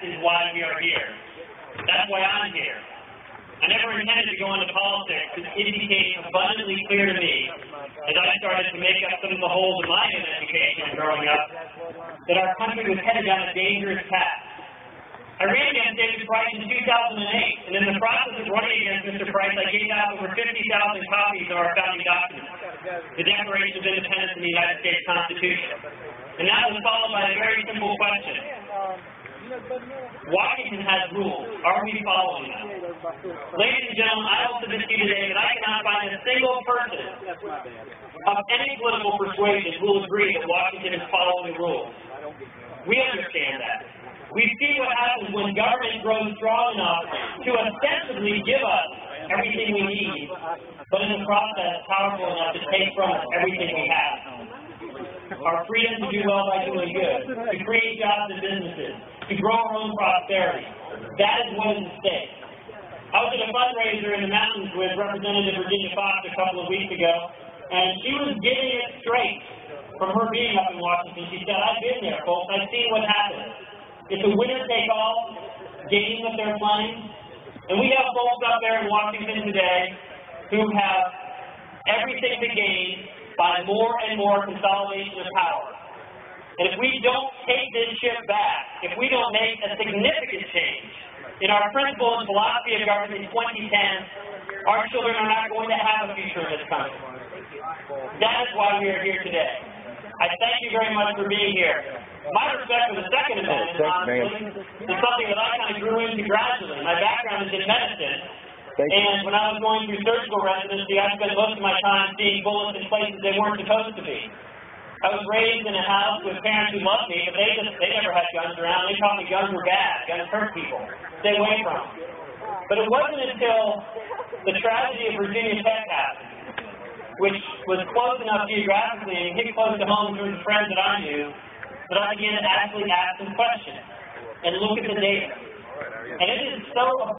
is why we are here. That's why I'm here. I never intended to go into politics, but it became abundantly clear to me, as I started to make up some of the holes in my own education growing up, that our country was headed down a dangerous path. I ran against David Price in 2008, and in the process of running against Mr. Price, I gave out over 50,000 copies of our founding document, the Declaration of Independence and the United States Constitution. And that was followed by a very simple question. Washington has rules. Are we following them? Ladies and gentlemen, I will submit to you today that I cannot find a single person of any political persuasion who will agree that Washington is following rules. We understand that. We see what happens when government grows strong enough to ostensibly give us everything we need, but in the process powerful enough to take from us everything we have. Our freedom to do well by doing good, to create jobs and businesses, to grow our own prosperity. That is what is at stake. I was at a fundraiser in the mountains with Representative Virginia Foxx a couple of weeks ago, and she was getting it straight from her being up in Washington. She said, I've been there, folks. I've seen what happens. It's a winner-take-all game that they're playing. And we have folks up there in Washington today who have everything to gain by more and more consolidation of power. And if we don't take this ship back, if we don't make a significant change in our principle and philosophy of government in 2010, our children are not going to have a future in this country. That is why we are here today. I thank you very much for being here. My respect for the Second Amendment, honestly, is something that I kind of grew into gradually. My background is in medicine, and when I was going through surgical residency, I spent most of my time seeing bullets in places they weren't supposed to be. I was raised in a house with parents who loved me, but they never had guns around. They taught me guns were bad. Guns hurt people. Stay away from them. But it wasn't until the tragedy of Virginia Tech happened, which was close enough geographically and hit close to home through the friends that I knew, that I began to actually ask some questions and look at the data. And it is so